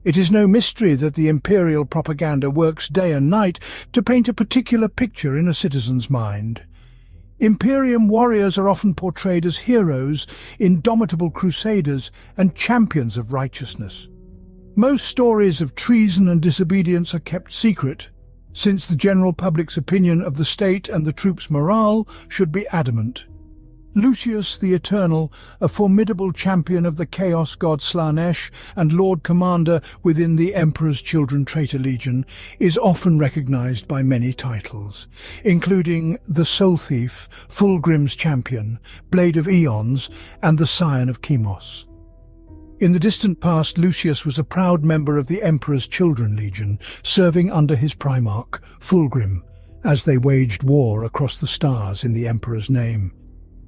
It is no mystery that the imperial propaganda works day and night to paint a particular picture in a citizen's mind. Imperium warriors are often portrayed as heroes, indomitable crusaders, and champions of righteousness. Most stories of treason and disobedience are kept secret, since the general public's opinion of the state and the troops' morale should be adamant. Lucius the Eternal, a formidable champion of the chaos god Slaanesh and Lord Commander within the Emperor's Children Traitor Legion, is often recognized by many titles, including the Soul Thief, Fulgrim's Champion, Blade of Eons, and the Scion of Chemos. In the distant past, Lucius was a proud member of the Emperor's Children Legion, serving under his Primarch, Fulgrim, as they waged war across the stars in the Emperor's name.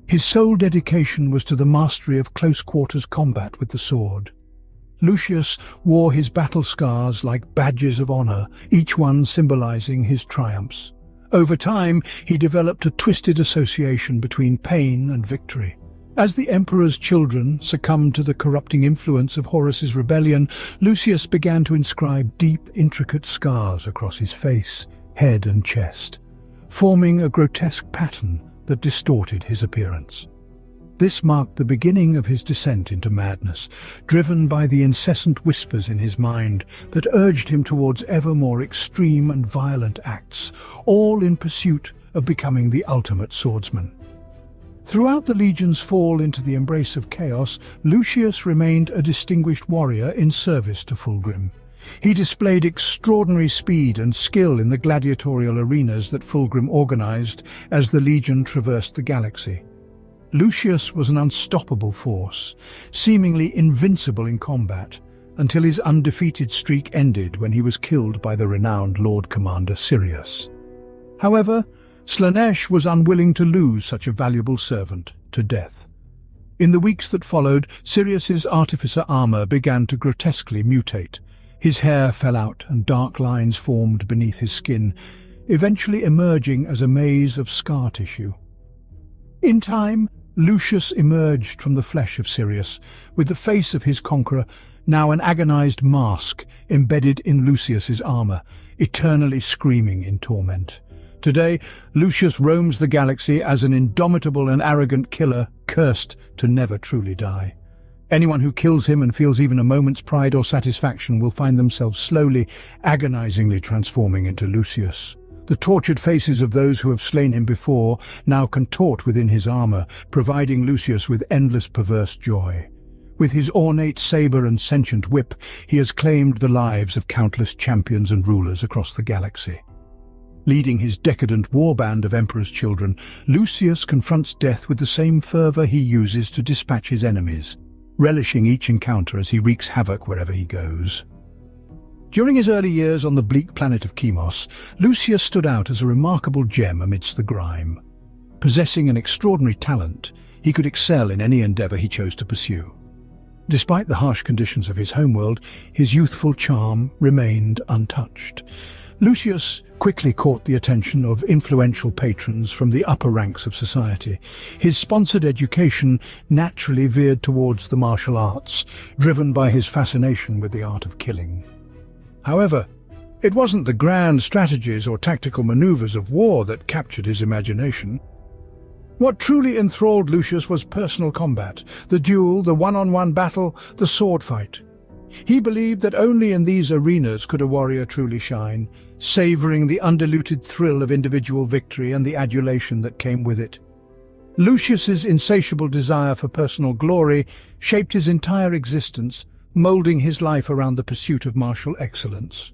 His sole dedication was to the mastery of close-quarters combat with the sword. Lucius wore his battle scars like badges of honor, each one symbolizing his triumphs. Over time, he developed a twisted association between pain and victory. As the Emperor's children succumbed to the corrupting influence of Horus's rebellion, Lucius began to inscribe deep, intricate scars across his face, head and chest, forming a grotesque pattern that distorted his appearance. This marked the beginning of his descent into madness, driven by the incessant whispers in his mind that urged him towards ever more extreme and violent acts, all in pursuit of becoming the ultimate swordsman. Throughout the Legion's fall into the embrace of chaos, Lucius remained a distinguished warrior in service to Fulgrim. He displayed extraordinary speed and skill in the gladiatorial arenas that Fulgrim organized as the Legion traversed the galaxy. Lucius was an unstoppable force, seemingly invincible in combat, until his undefeated streak ended when he was killed by the renowned Lord Commander Sirius. However, Slaanesh was unwilling to lose such a valuable servant to death. In the weeks that followed, Sirius's artificer armor began to grotesquely mutate. His hair fell out and dark lines formed beneath his skin, eventually emerging as a maze of scar tissue. In time, Lucius emerged from the flesh of Sirius, with the face of his conqueror now an agonized mask embedded in Lucius's armor, eternally screaming in torment. Today, Lucius roams the galaxy as an indomitable and arrogant killer, cursed to never truly die. Anyone who kills him and feels even a moment's pride or satisfaction will find themselves slowly, agonizingly transforming into Lucius. The tortured faces of those who have slain him before now contort within his armor, providing Lucius with endless perverse joy. With his ornate saber and sentient whip, he has claimed the lives of countless champions and rulers across the galaxy. Leading his decadent warband of Emperor's children, Lucius confronts death with the same fervor he uses to dispatch his enemies, relishing each encounter as he wreaks havoc wherever he goes. During his early years on the bleak planet of Chemos, Lucius stood out as a remarkable gem amidst the grime. Possessing an extraordinary talent, he could excel in any endeavor he chose to pursue. Despite the harsh conditions of his homeworld, his youthful charm remained untouched. Lucius quickly caught the attention of influential patrons from the upper ranks of society. His sponsored education naturally veered towards the martial arts, driven by his fascination with the art of killing. However, it wasn't the grand strategies or tactical maneuvers of war that captured his imagination. What truly enthralled Lucius was personal combat, the duel, the one-on-one battle, the sword fight. He believed that only in these arenas could a warrior truly shine, savoring the undiluted thrill of individual victory and the adulation that came with it. Lucius's insatiable desire for personal glory shaped his entire existence, molding his life around the pursuit of martial excellence.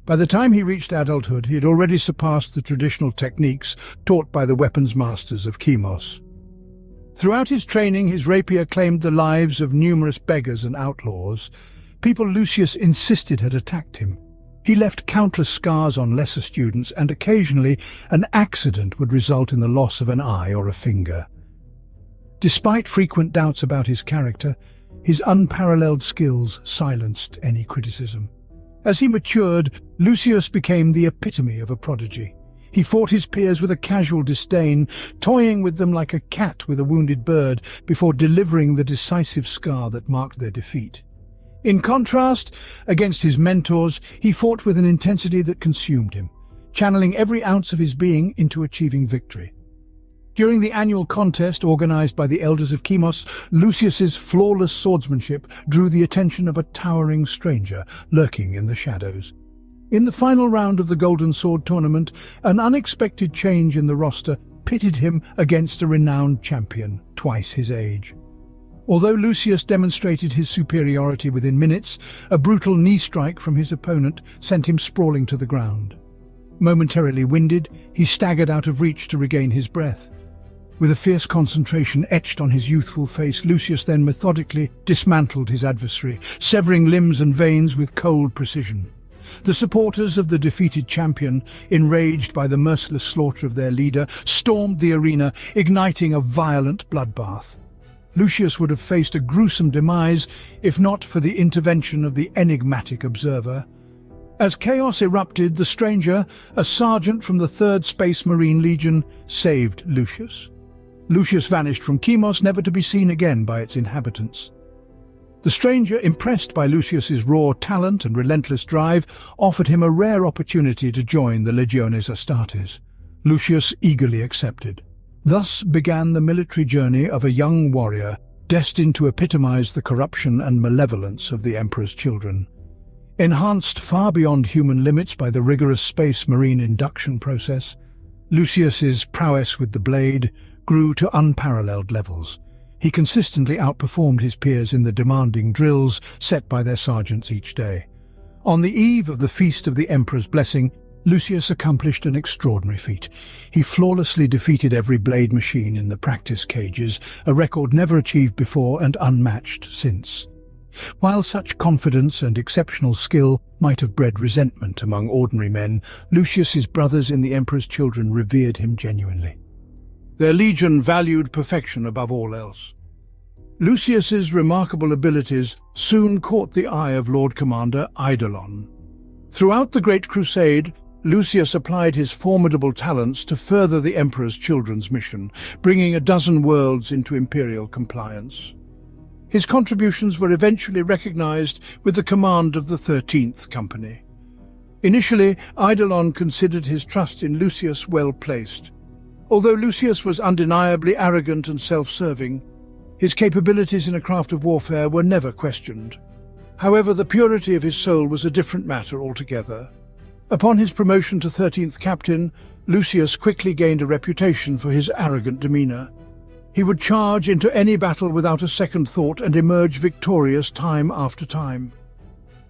By the time he reached adulthood, he had already surpassed the traditional techniques taught by the weapons masters of Chemos. Throughout his training, his rapier claimed the lives of numerous beggars and outlaws, people Lucius insisted had attacked him. He left countless scars on lesser students, and occasionally an accident would result in the loss of an eye or a finger. Despite frequent doubts about his character, his unparalleled skills silenced any criticism. As he matured, Lucius became the epitome of a prodigy. He fought his peers with a casual disdain, toying with them like a cat with a wounded bird before delivering the decisive scar that marked their defeat. In contrast, against his mentors, he fought with an intensity that consumed him, channeling every ounce of his being into achieving victory. During the annual contest organized by the elders of Chemos, Lucius's flawless swordsmanship drew the attention of a towering stranger lurking in the shadows. In the final round of the Golden Sword tournament, an unexpected change in the roster pitted him against a renowned champion, twice his age. Although Lucius demonstrated his superiority within minutes, a brutal knee strike from his opponent sent him sprawling to the ground. Momentarily winded, he staggered out of reach to regain his breath. With a fierce concentration etched on his youthful face, Lucius then methodically dismantled his adversary, severing limbs and veins with cold precision. The supporters of the defeated champion, enraged by the merciless slaughter of their leader, stormed the arena, igniting a violent bloodbath. Lucius would have faced a gruesome demise if not for the intervention of the enigmatic observer. As chaos erupted, the stranger, a sergeant from the 3rd Space Marine Legion, saved Lucius. Lucius vanished from Chemos, never to be seen again by its inhabitants. The stranger, impressed by Lucius's raw talent and relentless drive, offered him a rare opportunity to join the Legiones Astartes. Lucius eagerly accepted. Thus began the military journey of a young warrior destined to epitomize the corruption and malevolence of the Emperor's children. Enhanced far beyond human limits by the rigorous Space Marine induction process, Lucius's prowess with the blade grew to unparalleled levels. He consistently outperformed his peers in the demanding drills set by their sergeants each day. On the eve of the Feast of the Emperor's Blessing, Lucius accomplished an extraordinary feat. He flawlessly defeated every blade machine in the practice cages, a record never achieved before and unmatched since. While such confidence and exceptional skill might have bred resentment among ordinary men, Lucius's brothers in the Emperor's children revered him genuinely. Their legion valued perfection above all else. Lucius's remarkable abilities soon caught the eye of Lord Commander Eidolon. Throughout the Great Crusade, Lucius applied his formidable talents to further the Emperor's children's mission, bringing a dozen worlds into imperial compliance. His contributions were eventually recognized with the command of the 13th Company. Initially, Eidolon considered his trust in Lucius well placed. Although Lucius was undeniably arrogant and self-serving, his capabilities in a craft of warfare were never questioned. However, the purity of his soul was a different matter altogether. Upon his promotion to 13th Captain, Lucius quickly gained a reputation for his arrogant demeanor. He would charge into any battle without a second thought and emerge victorious time after time.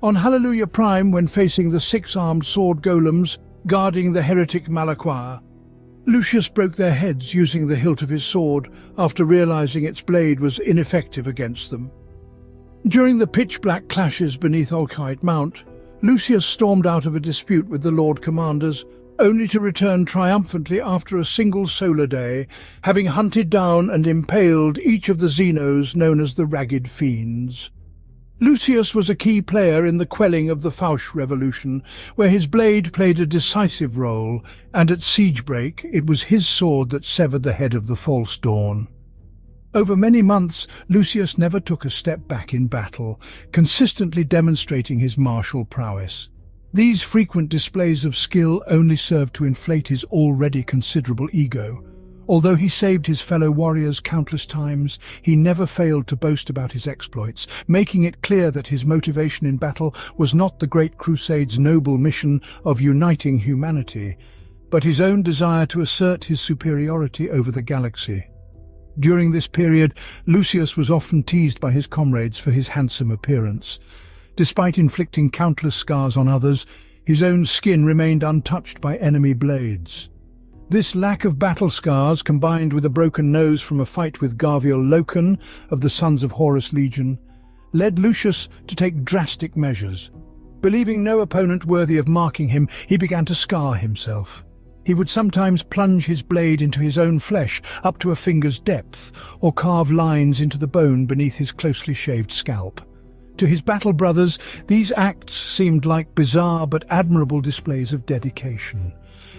On Hallelujah Prime, when facing the 6-armed sword golems guarding the heretic Malaquar, Lucius broke their heads using the hilt of his sword after realizing its blade was ineffective against them. During the pitch-black clashes beneath Olkite Mount, Lucius stormed out of a dispute with the Lord Commanders, only to return triumphantly after a single solar day, having hunted down and impaled each of the Xenos known as the Ragged Fiends. Lucius was a key player in the quelling of the Fausch Revolution, where his blade played a decisive role, and at Siegebreak it was his sword that severed the head of the False Dawn. Over many months, Lucius never took a step back in battle, consistently demonstrating his martial prowess. These frequent displays of skill only served to inflate his already considerable ego. Although he saved his fellow warriors countless times, he never failed to boast about his exploits, making it clear that his motivation in battle was not the Great Crusade's noble mission of uniting humanity, but his own desire to assert his superiority over the galaxy. During this period, Lucius was often teased by his comrades for his handsome appearance. Despite inflicting countless scars on others, his own skin remained untouched by enemy blades. This lack of battle scars, combined with a broken nose from a fight with Garviel Loken of the Sons of Horus Legion, led Lucius to take drastic measures. Believing no opponent worthy of marking him, he began to scar himself. He would sometimes plunge his blade into his own flesh up to a finger's depth, or carve lines into the bone beneath his closely shaved scalp. To his battle brothers, these acts seemed like bizarre but admirable displays of dedication.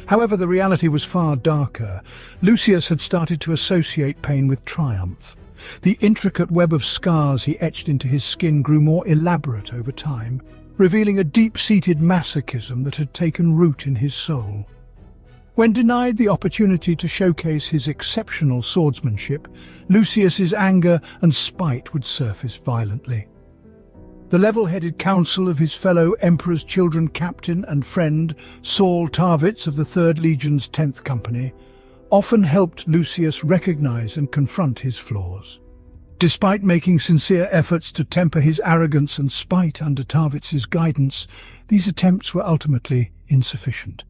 However, the reality was far darker. Lucius had started to associate pain with triumph. The intricate web of scars he etched into his skin grew more elaborate over time, revealing a deep-seated masochism that had taken root in his soul. When denied the opportunity to showcase his exceptional swordsmanship, Lucius's anger and spite would surface violently. The level-headed counsel of his fellow Emperor's Children captain and friend, Saul Tarvitz of the 3rd Legion's 10th Company, often helped Lucius recognize and confront his flaws. Despite making sincere efforts to temper his arrogance and spite under Tarvitz's guidance, these attempts were ultimately insufficient.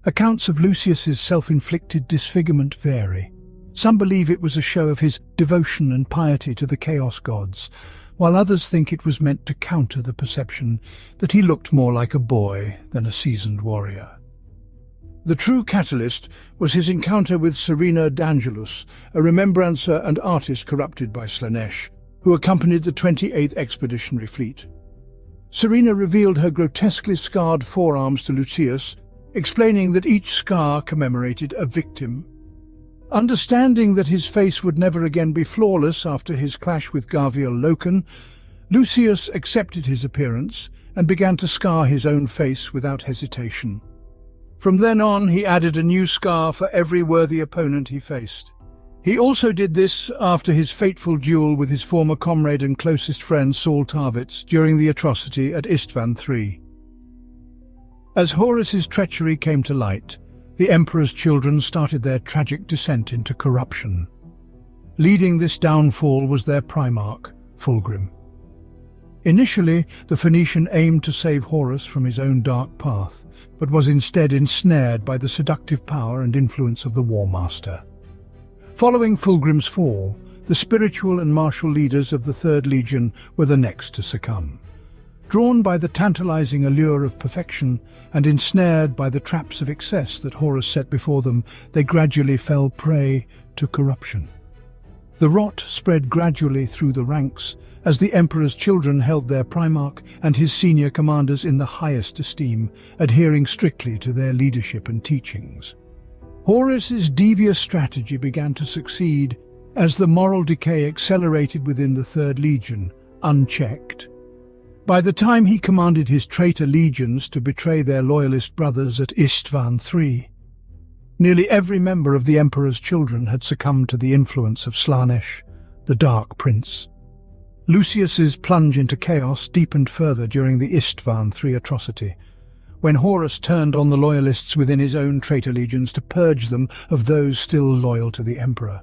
Accounts of Lucius's self-inflicted disfigurement vary. Some believe it was a show of his devotion and piety to the Chaos Gods, while others think it was meant to counter the perception that he looked more like a boy than a seasoned warrior. The true catalyst was his encounter with Serena d'Angelus, a remembrancer and artist corrupted by Slanesh, who accompanied the 28th Expeditionary Fleet. Serena revealed her grotesquely scarred forearms to Lucius, explaining that each scar commemorated a victim. Understanding that his face would never again be flawless after his clash with Garviel Loken, Lucius accepted his appearance and began to scar his own face without hesitation. From then on, he added a new scar for every worthy opponent he faced. He also did this after his fateful duel with his former comrade and closest friend Saul Tarvitz during the atrocity at Istvan III. As Horus's treachery came to light, the Emperor's children started their tragic descent into corruption. Leading this downfall was their primarch, Fulgrim. Initially, the Phoenician aimed to save Horus from his own dark path, but was instead ensnared by the seductive power and influence of the War Master. Following Fulgrim's fall, the spiritual and martial leaders of the 3rd Legion were the next to succumb. Drawn by the tantalizing allure of perfection and ensnared by the traps of excess that Horus set before them, they gradually fell prey to corruption. The rot spread gradually through the ranks as the Emperor's children held their primarch and his senior commanders in the highest esteem, adhering strictly to their leadership and teachings. Horus's devious strategy began to succeed as the moral decay accelerated within the 3rd Legion, unchecked. By the time he commanded his traitor legions to betray their loyalist brothers at Istvan III, nearly every member of the Emperor's children had succumbed to the influence of Slanesh, the Dark Prince. Lucius's plunge into chaos deepened further during the Istvan III atrocity, when Horus turned on the loyalists within his own traitor legions to purge them of those still loyal to the Emperor.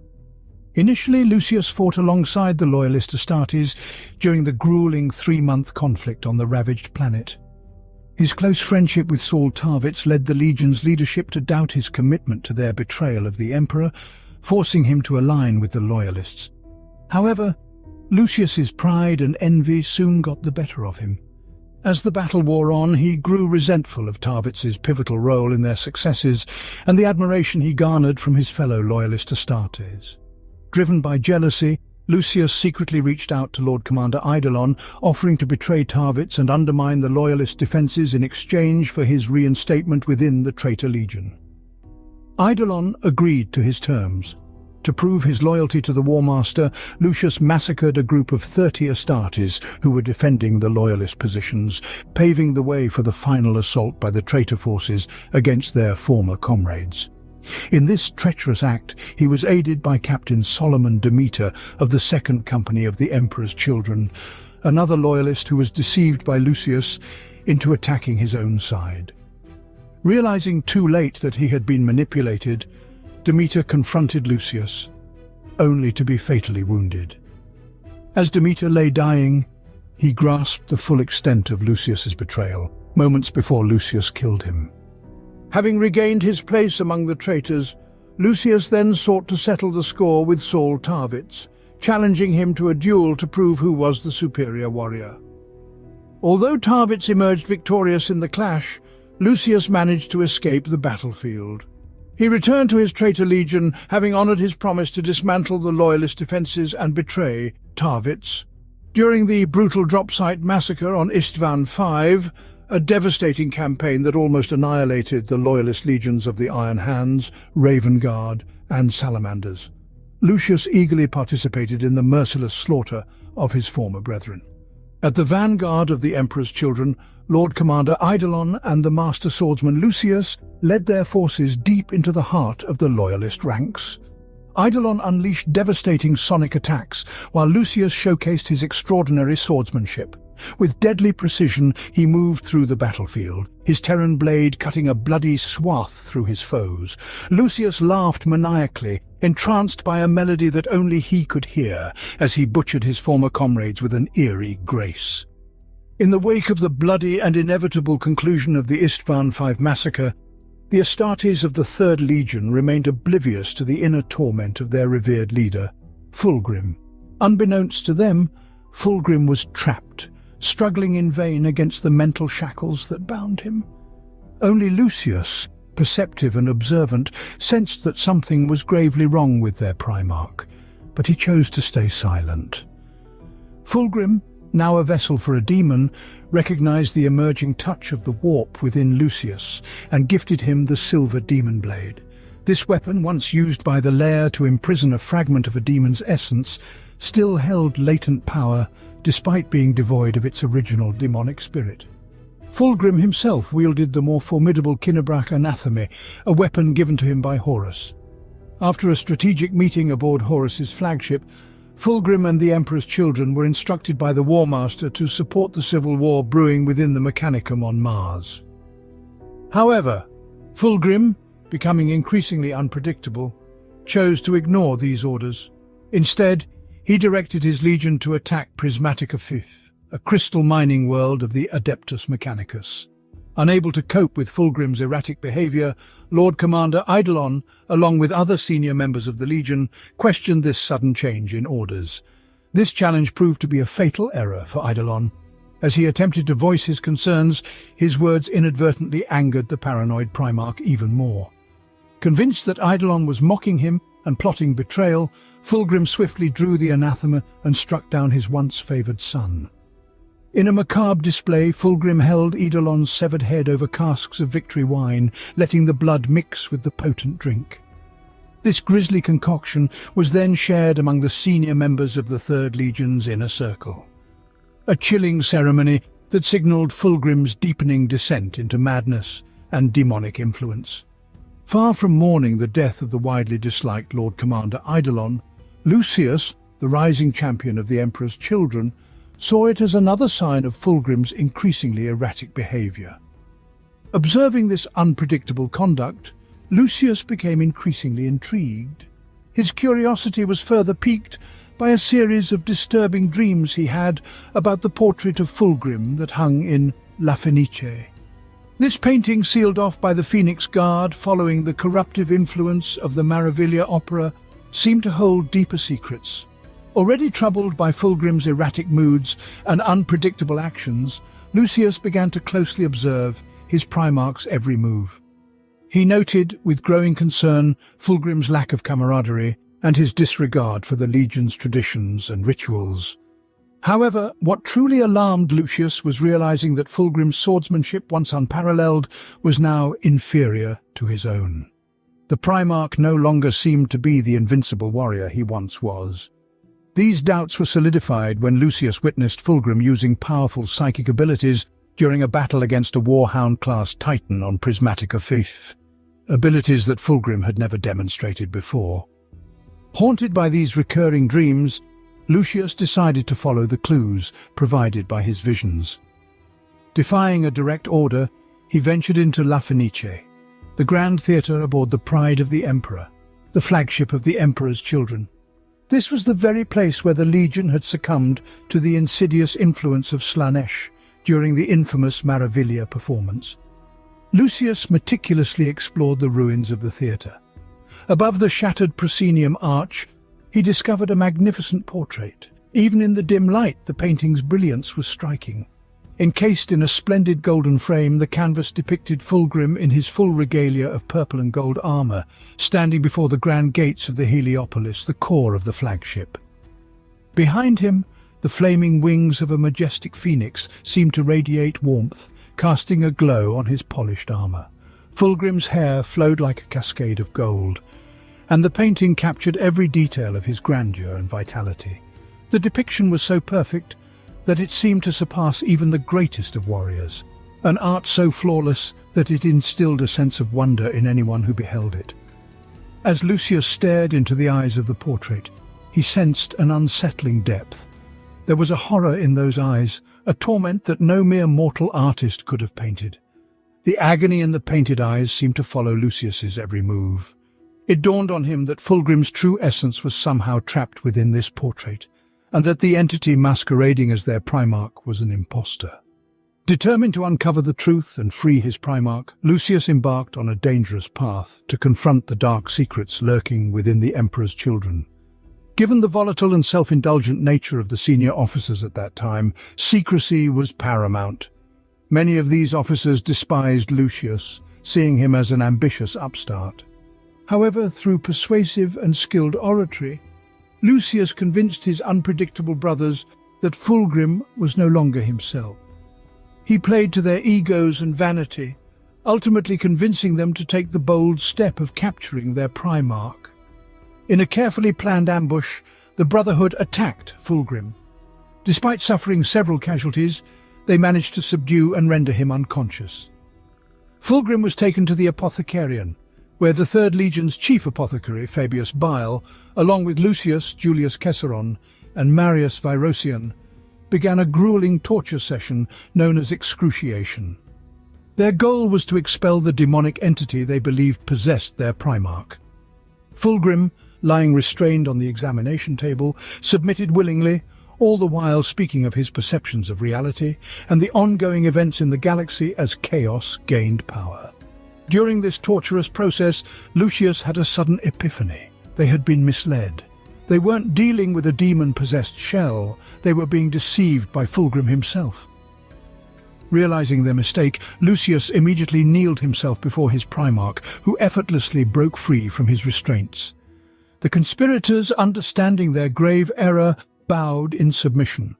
Initially, Lucius fought alongside the loyalist Astartes during the grueling 3-month conflict on the ravaged planet. His close friendship with Saul Tarvitz led the Legion's leadership to doubt his commitment to their betrayal of the Emperor, forcing him to align with the loyalists. However, Lucius's pride and envy soon got the better of him. As the battle wore on, he grew resentful of Tarvitz's pivotal role in their successes and the admiration he garnered from his fellow loyalist Astartes. Driven by jealousy, Lucius secretly reached out to Lord Commander Eidolon, offering to betray Tarvitz and undermine the loyalist defences in exchange for his reinstatement within the traitor legion. Eidolon agreed to his terms. To prove his loyalty to the War Master, Lucius massacred a group of 30 Astartes who were defending the loyalist positions, paving the way for the final assault by the traitor forces against their former comrades. In this treacherous act, he was aided by Captain Solomon Demeter of the 2nd Company of the Emperor's Children, another loyalist who was deceived by Lucius into attacking his own side. Realizing too late that he had been manipulated, Demeter confronted Lucius, only to be fatally wounded. As Demeter lay dying, he grasped the full extent of Lucius's betrayal, moments before Lucius killed him. Having regained his place among the traitors, Lucius then sought to settle the score with Saul Tarvitz, challenging him to a duel to prove who was the superior warrior. Although Tarvitz emerged victorious in the clash, Lucius managed to escape the battlefield. He returned to his traitor legion, having honoured his promise to dismantle the loyalist defences and betray Tarvitz. During the brutal drop-site massacre on Istvan V, a devastating campaign that almost annihilated the loyalist legions of the Iron Hands, Raven Guard, and Salamanders, Lucius eagerly participated in the merciless slaughter of his former brethren. At the vanguard of the Emperor's children, Lord Commander Eidolon and the Master Swordsman Lucius led their forces deep into the heart of the Loyalist ranks. Eidolon unleashed devastating sonic attacks, while Lucius showcased his extraordinary swordsmanship. With deadly precision, he moved through the battlefield, his Terran blade cutting a bloody swath through his foes. Lucius laughed maniacally, entranced by a melody that only he could hear, as he butchered his former comrades with an eerie grace. In the wake of the bloody and inevitable conclusion of the Istvan V massacre, the Astartes of the Third Legion remained oblivious to the inner torment of their revered leader, Fulgrim. Unbeknownst to them, Fulgrim was trapped, struggling in vain against the mental shackles that bound him. Only Lucius, perceptive and observant, sensed that something was gravely wrong with their Primarch, but he chose to stay silent. Fulgrim, now a vessel for a demon, recognized the emerging touch of the warp within Lucius and gifted him the silver demon blade. This weapon, once used by the Lair to imprison a fragment of a demon's essence, still held latent power despite being devoid of its original demonic spirit. Fulgrim himself wielded the more formidable Kinnebrach Anatheme, a weapon given to him by Horus. After a strategic meeting aboard Horus's flagship, Fulgrim and the Emperor's children were instructed by the War Master to support the civil war brewing within the Mechanicum on Mars. However, Fulgrim, becoming increasingly unpredictable, chose to ignore these orders. Instead, he directed his legion to attack Prismatica V, a crystal mining world of the Adeptus Mechanicus. Unable to cope with Fulgrim's erratic behavior, Lord Commander Eidolon, along with other senior members of the Legion, questioned this sudden change in orders. This challenge proved to be a fatal error for Eidolon. As he attempted to voice his concerns, his words inadvertently angered the paranoid Primarch even more. Convinced that Eidolon was mocking him and plotting betrayal, Fulgrim swiftly drew the anathema and struck down his once-favoured son. In a macabre display, Fulgrim held Eidolon's severed head over casks of victory wine, letting the blood mix with the potent drink. This grisly concoction was then shared among the senior members of the Third Legion's inner circle. A chilling ceremony that signalled Fulgrim's deepening descent into madness and demonic influence. Far from mourning the death of the widely disliked Lord Commander Eidolon, Lucius, the rising champion of the Emperor's children, saw it as another sign of Fulgrim's increasingly erratic behavior. Observing this unpredictable conduct, Lucius became increasingly intrigued. His curiosity was further piqued by a series of disturbing dreams he had about the portrait of Fulgrim that hung in La Fenice. This painting, sealed off by the Phoenix Guard following the corruptive influence of the Maravilla opera, seemed to hold deeper secrets. Already troubled by Fulgrim's erratic moods and unpredictable actions, Lucius began to closely observe his Primarch's every move. He noted with growing concern Fulgrim's lack of camaraderie and his disregard for the Legion's traditions and rituals. However, what truly alarmed Lucius was realizing that Fulgrim's swordsmanship, once unparalleled, was now inferior to his own. The Primarch no longer seemed to be the invincible warrior he once was. These doubts were solidified when Lucius witnessed Fulgrim using powerful psychic abilities during a battle against a Warhound-class Titan on Prismatica V, abilities that Fulgrim had never demonstrated before. Haunted by these recurring dreams, Lucius decided to follow the clues provided by his visions. Defying a direct order, he ventured into La Fenice, the grand theatre aboard the Pride of the Emperor, the flagship of the Emperor's children. This was the very place where the Legion had succumbed to the insidious influence of Slanesh during the infamous Maravilla performance. Lucius meticulously explored the ruins of the theatre. Above the shattered proscenium arch, he discovered a magnificent portrait. Even in the dim light, the painting's brilliance was striking. Encased in a splendid golden frame, the canvas depicted Fulgrim in his full regalia of purple and gold armor, standing before the grand gates of the Heliopolis, the core of the flagship. Behind him, the flaming wings of a majestic phoenix seemed to radiate warmth, casting a glow on his polished armor. Fulgrim's hair flowed like a cascade of gold, and the painting captured every detail of his grandeur and vitality. The depiction was so perfect that it seemed to surpass even the greatest of warriors, an art so flawless that it instilled a sense of wonder in anyone who beheld it. As Lucius stared into the eyes of the portrait, he sensed an unsettling depth. There was a horror in those eyes, a torment that no mere mortal artist could have painted. The agony in the painted eyes seemed to follow Lucius's every move. It dawned on him that Fulgrim's true essence was somehow trapped within this portrait, and that the entity masquerading as their Primarch was an impostor. Determined to uncover the truth and free his Primarch, Lucius embarked on a dangerous path to confront the dark secrets lurking within the Emperor's children. Given the volatile and self-indulgent nature of the senior officers at that time, secrecy was paramount. Many of these officers despised Lucius, seeing him as an ambitious upstart. However, through persuasive and skilled oratory, Lucius convinced his unpredictable brothers that Fulgrim was no longer himself. He played to their egos and vanity, ultimately convincing them to take the bold step of capturing their Primarch. In a carefully planned ambush, the Brotherhood attacked Fulgrim. Despite suffering several casualties, they managed to subdue and render him unconscious. Fulgrim was taken to the Apothecarian, where the Third Legion's chief apothecary, Fabius Bile, along with Lucius, Julius Caesarion, and Marius Virocian, began a grueling torture session known as excruciation. Their goal was to expel the demonic entity they believed possessed their Primarch. Fulgrim, lying restrained on the examination table, submitted willingly, all the while speaking of his perceptions of reality and the ongoing events in the galaxy as chaos gained power. During this torturous process, Lucius had a sudden epiphany. They had been misled. They weren't dealing with a demon-possessed shell, they were being deceived by Fulgrim himself. Realizing their mistake, Lucius immediately kneeled himself before his Primarch, who effortlessly broke free from his restraints. The conspirators, understanding their grave error, bowed in submission.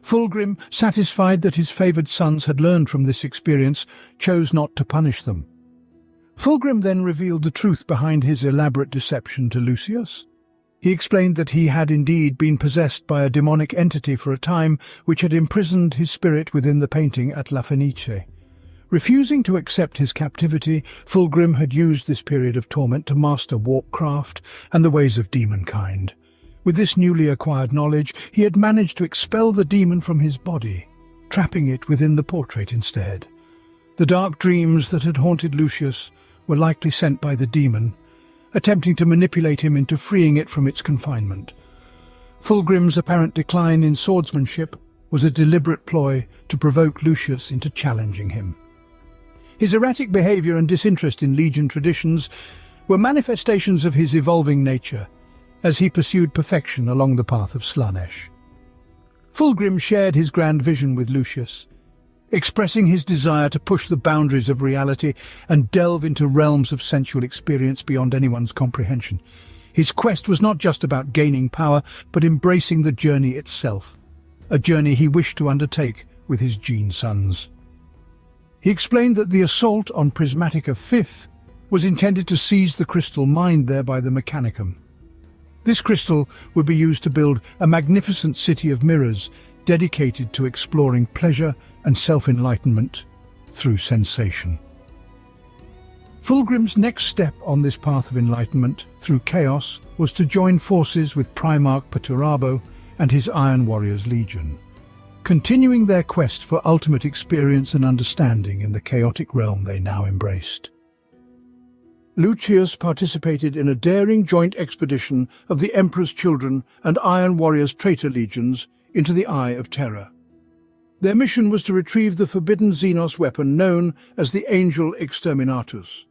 Fulgrim, satisfied that his favored sons had learned from this experience, chose not to punish them. Fulgrim then revealed the truth behind his elaborate deception to Lucius. He explained that he had indeed been possessed by a demonic entity for a time, which had imprisoned his spirit within the painting at La Fenice. Refusing to accept his captivity, Fulgrim had used this period of torment to master warpcraft and the ways of demonkind. With this newly acquired knowledge, he had managed to expel the demon from his body, trapping it within the portrait instead. The dark dreams that had haunted Lucius were likely sent by the demon, attempting to manipulate him into freeing it from its confinement. Fulgrim's apparent decline in swordsmanship was a deliberate ploy to provoke Lucius into challenging him. His erratic behavior and disinterest in Legion traditions were manifestations of his evolving nature, as he pursued perfection along the path of Slaanesh. Fulgrim shared his grand vision with Lucius, expressing his desire to push the boundaries of reality and delve into realms of sensual experience beyond anyone's comprehension. His quest was not just about gaining power, but embracing the journey itself, a journey he wished to undertake with his gene sons. He explained that the assault on Prismatica 5th was intended to seize the crystal mined there by the Mechanicum. This crystal would be used to build a magnificent city of mirrors dedicated to exploring pleasure and self-enlightenment through sensation. Fulgrim's next step on this path of enlightenment through chaos was to join forces with Primarch Perturabo and his Iron Warriors Legion, continuing their quest for ultimate experience and understanding in the chaotic realm they now embraced. Lucius participated in a daring joint expedition of the Emperor's Children and Iron Warriors traitor legions into the Eye of Terror. Their mission was to retrieve the forbidden Xenos weapon known as the Angel Exterminatus.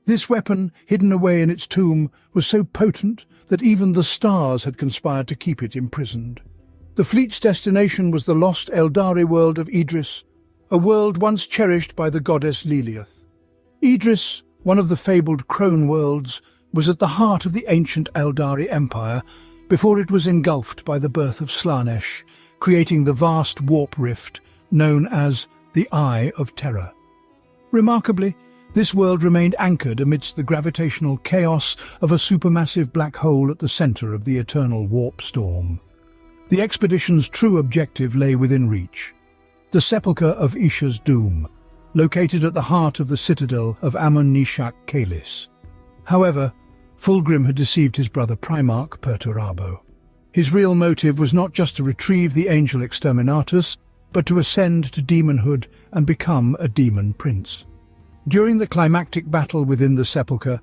This weapon, hidden away in its tomb, was so potent that even the stars had conspired to keep it imprisoned. The fleet's destination was the lost Eldari world of Idris, a world once cherished by the goddess Lilith. Idris, one of the fabled crone worlds, was at the heart of the ancient Eldari Empire before it was engulfed by the birth of Slaanesh, creating the vast warp rift known as the Eye of Terror. Remarkably, This world remained anchored amidst the gravitational chaos of a supermassive black hole at the center of the eternal warp storm. The expedition's true objective lay within reach: the sepulchre of Isha's doom, located at the heart of the citadel of Amun-Nishak Kalis. However, Fulgrim had deceived his brother Primarch Perturabo. His real motive was not just to retrieve the angel Exterminatus, but to ascend to demonhood and become a demon prince. During the climactic battle within the sepulchre,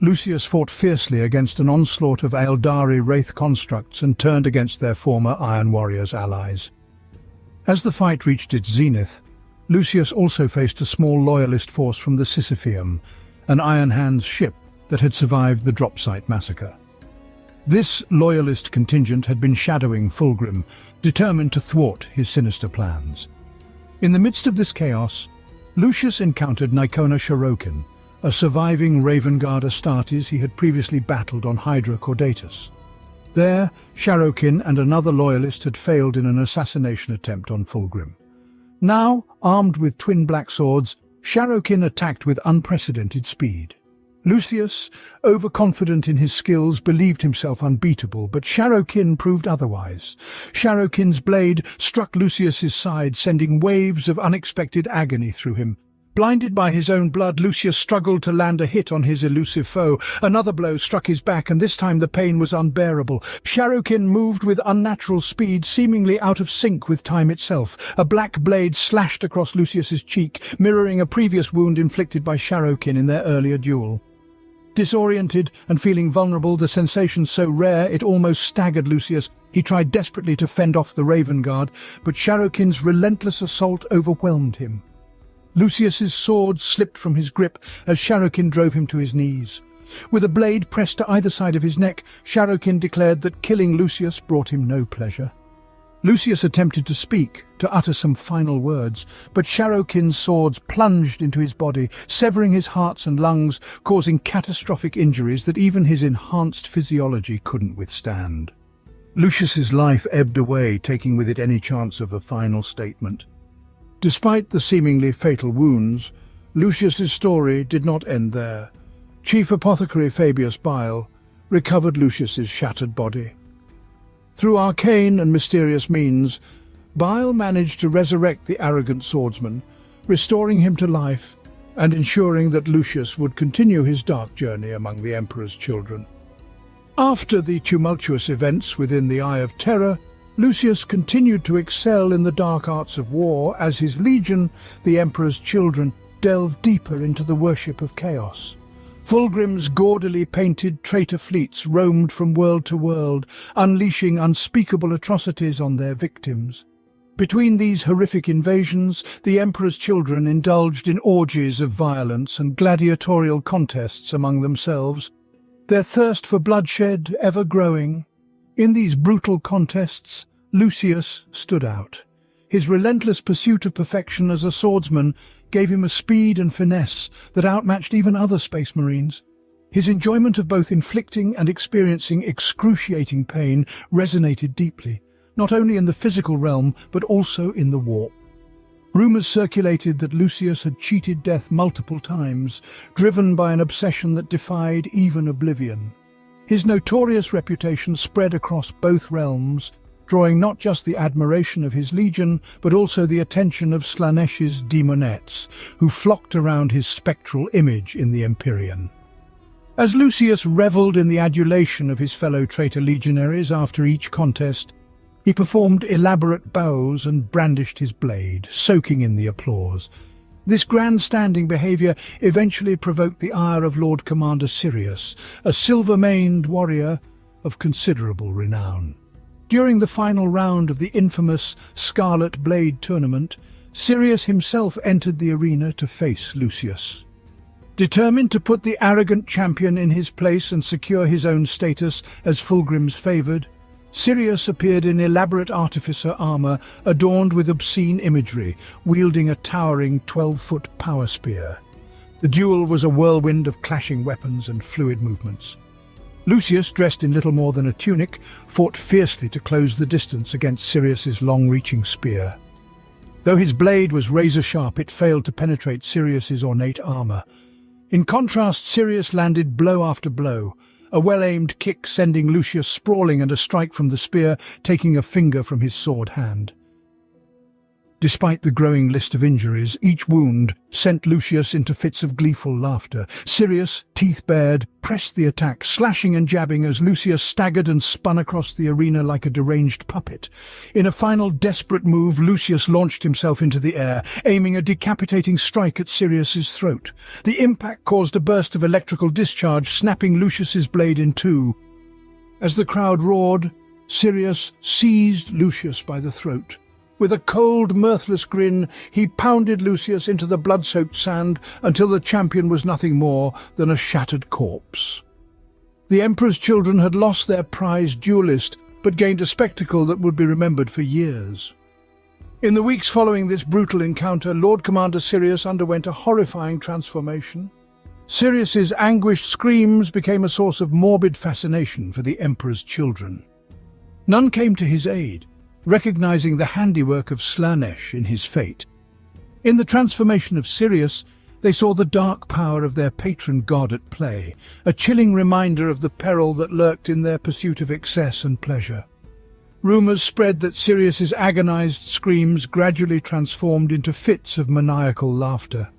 Lucius fought fiercely against an onslaught of Eldari wraith constructs and turned against their former Iron Warriors allies. As the fight reached its zenith, Lucius also faced a small loyalist force from the Sisypheum, an Iron Hands ship that had survived the drop site massacre. This loyalist contingent had been shadowing Fulgrim, determined to thwart his sinister plans. In the midst of this chaos, Lucius encountered Nikona Sharokin, a surviving Raven Guard Astartes he had previously battled on Hydra Caudatus. There, Sharokin and another loyalist had failed in an assassination attempt on Fulgrim. Now, armed with twin black swords, Sharokin attacked with unprecedented speed. Lucius, overconfident in his skills, believed himself unbeatable, but Sharokin proved otherwise. Sharokin's blade struck Lucius's side, sending waves of unexpected agony through him. Blinded by his own blood, Lucius struggled to land a hit on his elusive foe. Another blow struck his back, and this time the pain was unbearable. Sharokin moved with unnatural speed, seemingly out of sync with time itself. A black blade slashed across Lucius's cheek, mirroring a previous wound inflicted by Sharokin in their earlier duel. Disoriented and feeling vulnerable, the sensation so rare it almost staggered Lucius, he tried desperately to fend off the Raven Guard, but Sharokin's relentless assault overwhelmed him. Lucius's sword slipped from his grip as Sharokin drove him to his knees. With a blade pressed to either side of his neck, Sharokin declared that killing Lucius brought him no pleasure. Lucius attempted to speak, to utter some final words, but Sharokin's swords plunged into his body, severing his heart and lungs, causing catastrophic injuries that even his enhanced physiology couldn't withstand. Lucius's life ebbed away, taking with it any chance of a final statement. Despite the seemingly fatal wounds, Lucius's story did not end there. Chief Apothecary Fabius Bile recovered Lucius's shattered body. Through arcane and mysterious means, Bile managed to resurrect the arrogant swordsman, restoring him to life and ensuring that Lucius would continue his dark journey among the Emperor's children. After the tumultuous events within the Eye of Terror, Lucius continued to excel in the dark arts of war as his legion, the Emperor's children, delved deeper into the worship of chaos. Fulgrim's gaudily painted traitor fleets roamed from world to world, unleashing unspeakable atrocities on their victims. Between these horrific invasions, the Emperor's children indulged in orgies of violence and gladiatorial contests among themselves, their thirst for bloodshed ever growing. In these brutal contests, Lucius stood out. His relentless pursuit of perfection as a swordsman gave him a speed and finesse that outmatched even other space marines. His enjoyment of both inflicting and experiencing excruciating pain resonated deeply, not only in the physical realm but also in the warp. Rumors circulated that Lucius had cheated death multiple times, driven by an obsession that defied even oblivion. His notorious reputation spread across both realms, drawing not just the admiration of his legion, but also the attention of Slanesh's demonettes, who flocked around his spectral image in the Empyrean. As Lucius revelled in the adulation of his fellow traitor legionaries after each contest, he performed elaborate bows and brandished his blade, soaking in the applause. This grandstanding behaviour eventually provoked the ire of Lord Commander Sirius, a silver-maned warrior of considerable renown. During the final round of the infamous Scarlet Blade tournament, Sirius himself entered the arena to face Lucius. Determined to put the arrogant champion in his place and secure his own status as Fulgrim's favoured, Sirius appeared in elaborate artificer armour adorned with obscene imagery, wielding a towering 12-foot power spear. The duel was a whirlwind of clashing weapons and fluid movements. Lucius, dressed in little more than a tunic, fought fiercely to close the distance against Sirius's long-reaching spear. Though his blade was razor-sharp, it failed to penetrate Sirius's ornate armour. In contrast, Sirius landed blow after blow, a well-aimed kick sending Lucius sprawling and a strike from the spear taking a finger from his sword hand. Despite the growing list of injuries, each wound sent Lucius into fits of gleeful laughter. Sirius, teeth bared, pressed the attack, slashing and jabbing as Lucius staggered and spun across the arena like a deranged puppet. In a final desperate move, Lucius launched himself into the air, aiming a decapitating strike at Sirius's throat. The impact caused a burst of electrical discharge, snapping Lucius's blade in two. As the crowd roared, Sirius seized Lucius by the throat. With a cold, mirthless grin, he pounded Lucius into the blood-soaked sand until the champion was nothing more than a shattered corpse. The Emperor's children had lost their prized duelist, but gained a spectacle that would be remembered for years. In the weeks following this brutal encounter, Lord Commander Sirius underwent a horrifying transformation. Sirius's anguished screams became a source of morbid fascination for the Emperor's children. None came to his aid, recognizing the handiwork of Slaanesh in his fate. In the transformation of Sirius, they saw the dark power of their patron god at play, a chilling reminder of the peril that lurked in their pursuit of excess and pleasure. Rumors spread that Sirius's agonized screams gradually transformed into fits of maniacal laughter.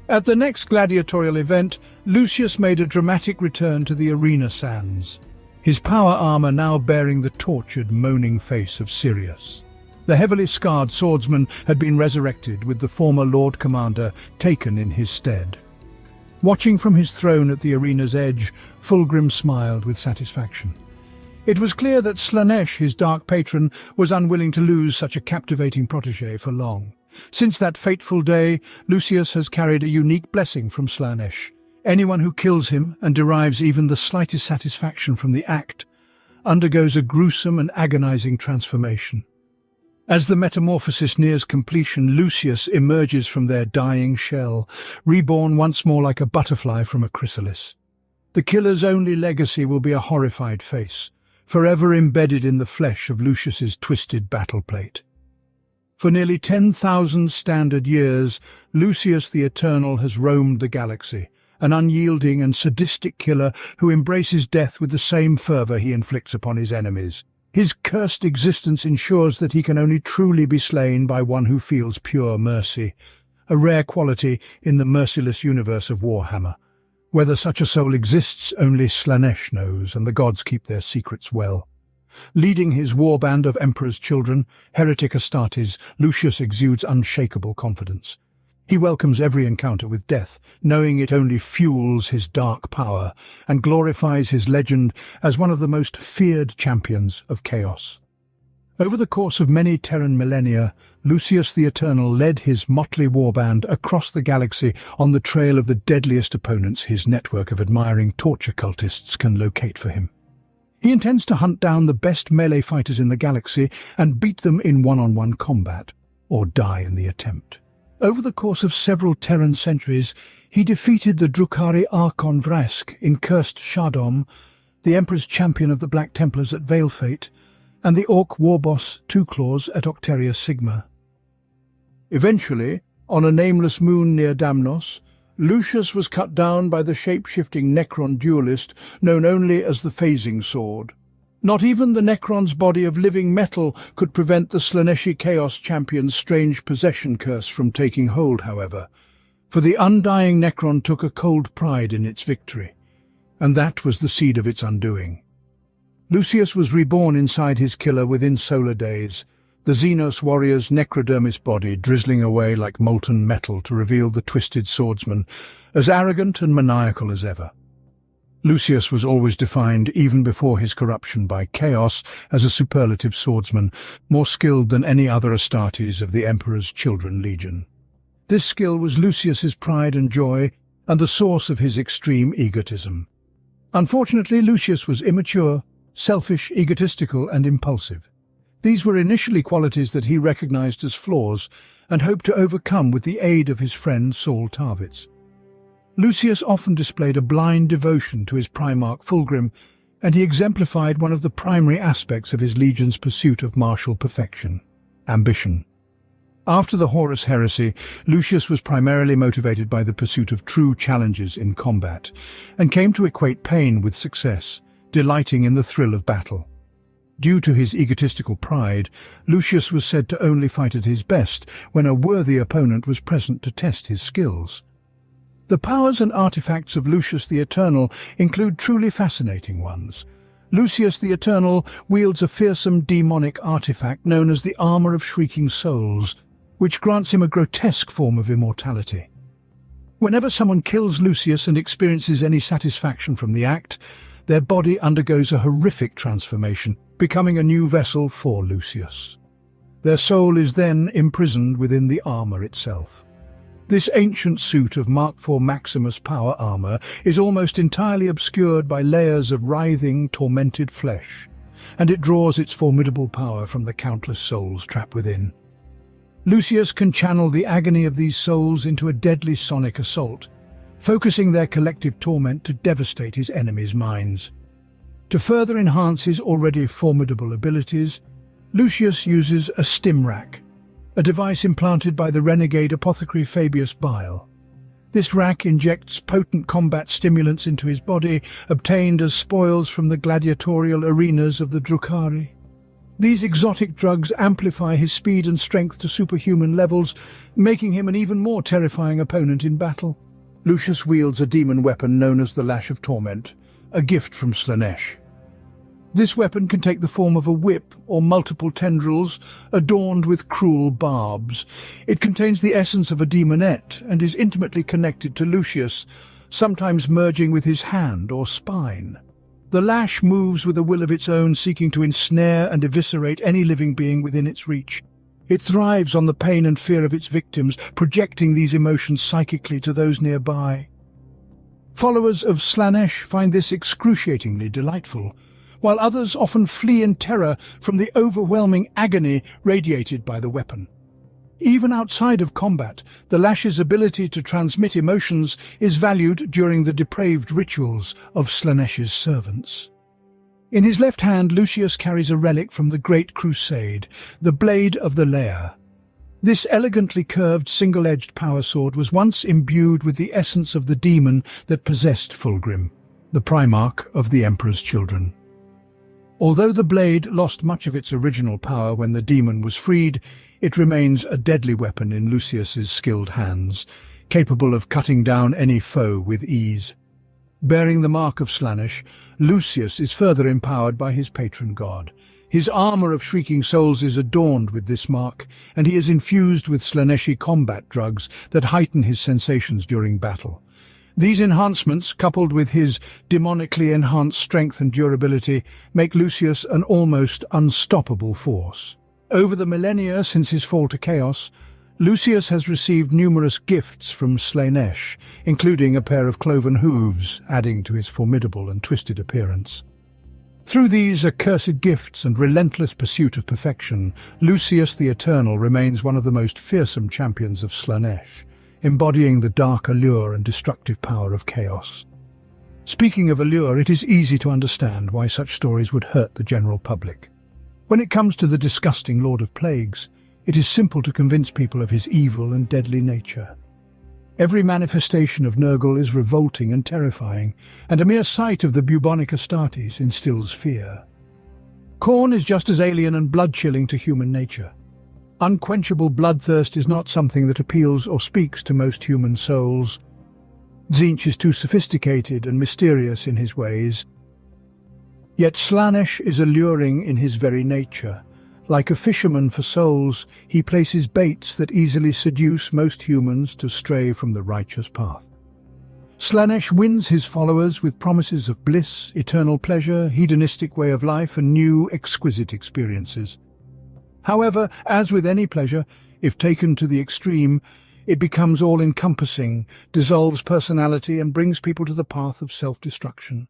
At the next gladiatorial event, Lucius made a dramatic return to the arena sands, his power armor now bearing the tortured, moaning face of Sirius. The heavily scarred swordsman had been resurrected, with the former Lord Commander taken in his stead. Watching from his throne at the arena's edge, Fulgrim smiled with satisfaction. It was clear that Slaanesh, his dark patron, was unwilling to lose such a captivating protégé for long. Since that fateful day, Lucius has carried a unique blessing from Slaanesh. Anyone who kills him and derives even the slightest satisfaction from the act undergoes a gruesome and agonizing transformation. As the metamorphosis nears completion, Lucius emerges from their dying shell, reborn once more like a butterfly from a chrysalis. The killer's only legacy will be a horrified face, forever embedded in the flesh of Lucius's twisted battle plate. For nearly 10,000 standard years, Lucius the Eternal has roamed the galaxy, an unyielding and sadistic killer who embraces death with the same fervor he inflicts upon his enemies. His cursed existence ensures that he can only truly be slain by one who feels pure mercy, a rare quality in the merciless universe of Warhammer. Whether such a soul exists, only Slaanesh knows, and the gods keep their secrets well. Leading his warband of Emperor's children, heretic Astartes, Lucius exudes unshakable confidence. He welcomes every encounter with death, knowing it only fuels his dark power, and glorifies his legend as one of the most feared champions of chaos. Over the course of many Terran millennia, Lucius the Eternal led his motley warband across the galaxy on the trail of the deadliest opponents his network of admiring torture cultists can locate for him. He intends to hunt down the best melee fighters in the galaxy and beat them in one-on-one combat, or die in the attempt. Over the course of several Terran centuries, he defeated the Drukhari Archon Vrask in Cursed Shadom, the Emperor's champion of the Black Templars at Veilfate, and the Orc warboss Two-Claws at Octeria Sigma. Eventually, on a nameless moon near Damnos, Lucius was cut down by the shape-shifting Necron duelist known only as the Phasing Sword. Not even the Necron's body of living metal could prevent the Slaaneshi Chaos Champion's strange possession curse from taking hold, however, for the undying Necron took a cold pride in its victory, and that was the seed of its undoing. Lucius was reborn inside his killer within solar days, the Xenos warrior's necrodermis body drizzling away like molten metal to reveal the twisted swordsman, as arrogant and maniacal as ever. Lucius was always defined, even before his corruption, by chaos as a superlative swordsman, more skilled than any other Astartes of the Emperor's Children Legion. This skill was Lucius's pride and joy, and the source of his extreme egotism. Unfortunately, Lucius was immature, selfish, egotistical, and impulsive. These were initially qualities that he recognized as flaws and hoped to overcome with the aid of his friend Saul Tarvitz. Lucius often displayed a blind devotion to his Primarch Fulgrim, and he exemplified one of the primary aspects of his legion's pursuit of martial perfection: ambition. After the Horus heresy, Lucius was primarily motivated by the pursuit of true challenges in combat, and came to equate pain with success, delighting in the thrill of battle. Due to his egotistical pride, Lucius was said to only fight at his best when a worthy opponent was present to test his skills. The powers and artifacts of Lucius the Eternal include truly fascinating ones. Lucius the Eternal wields a fearsome demonic artifact known as the Armor of Shrieking Souls, which grants him a grotesque form of immortality. Whenever someone kills Lucius and experiences any satisfaction from the act, their body undergoes a horrific transformation, becoming a new vessel for Lucius. Their soul is then imprisoned within the armor itself. This ancient suit of Mark IV Maximus power armor is almost entirely obscured by layers of writhing, tormented flesh, and it draws its formidable power from the countless souls trapped within. Lucius can channel the agony of these souls into a deadly sonic assault, focusing their collective torment to devastate his enemies' minds. To further enhance his already formidable abilities, Lucius uses a stim rack, a device implanted by the renegade apothecary Fabius Bile. This rack injects potent combat stimulants into his body, obtained as spoils from the gladiatorial arenas of the Drukhari. These exotic drugs amplify his speed and strength to superhuman levels, making him an even more terrifying opponent in battle. Lucius wields a demon weapon known as the Lash of Torment, a gift from Slaanesh. This weapon can take the form of a whip or multiple tendrils adorned with cruel barbs. It contains the essence of a demonette and is intimately connected to Lucius, sometimes merging with his hand or spine. The lash moves with a will of its own, seeking to ensnare and eviscerate any living being within its reach. It thrives on the pain and fear of its victims, projecting these emotions psychically to those nearby. Followers of Slaanesh find this excruciatingly delightful, while others often flee in terror from the overwhelming agony radiated by the weapon. Even outside of combat, the lash's ability to transmit emotions is valued during the depraved rituals of Slaanesh's servants. In his left hand, Lucius carries a relic from the Great Crusade, the Blade of the Lair. This elegantly curved, single-edged power sword was once imbued with the essence of the demon that possessed Fulgrim, the Primarch of the Emperor's Children. Although the blade lost much of its original power when the demon was freed, it remains a deadly weapon in Lucius's skilled hands, capable of cutting down any foe with ease. Bearing the mark of Slaanesh, Lucius is further empowered by his patron god. His armor of shrieking souls is adorned with this mark, and he is infused with Slaaneshi combat drugs that heighten his sensations during battle. These enhancements, coupled with his demonically enhanced strength and durability, make Lucius an almost unstoppable force. Over the millennia since his fall to chaos, Lucius has received numerous gifts from Slaanesh, including a pair of cloven hooves, adding to his formidable and twisted appearance. Through these accursed gifts and relentless pursuit of perfection, Lucius the Eternal remains one of the most fearsome champions of Slaanesh, embodying the dark allure and destructive power of chaos. Speaking of allure, it is easy to understand why such stories would hurt the general public. When it comes to the disgusting Lord of Plagues, it is simple to convince people of his evil and deadly nature. Every manifestation of Nurgle is revolting and terrifying, and a mere sight of the bubonic Astartes instills fear. Khorne is just as alien and blood-chilling to human nature. Unquenchable bloodthirst is not something that appeals or speaks to most human souls. Tzeentch is too sophisticated and mysterious in his ways. Yet Slaanesh is alluring in his very nature. Like a fisherman for souls, he places baits that easily seduce most humans to stray from the righteous path. Slaanesh wins his followers with promises of bliss, eternal pleasure, hedonistic way of life, and new, exquisite experiences. However, as with any pleasure, if taken to the extreme, it becomes all-encompassing, dissolves personality, and brings people to the path of self-destruction.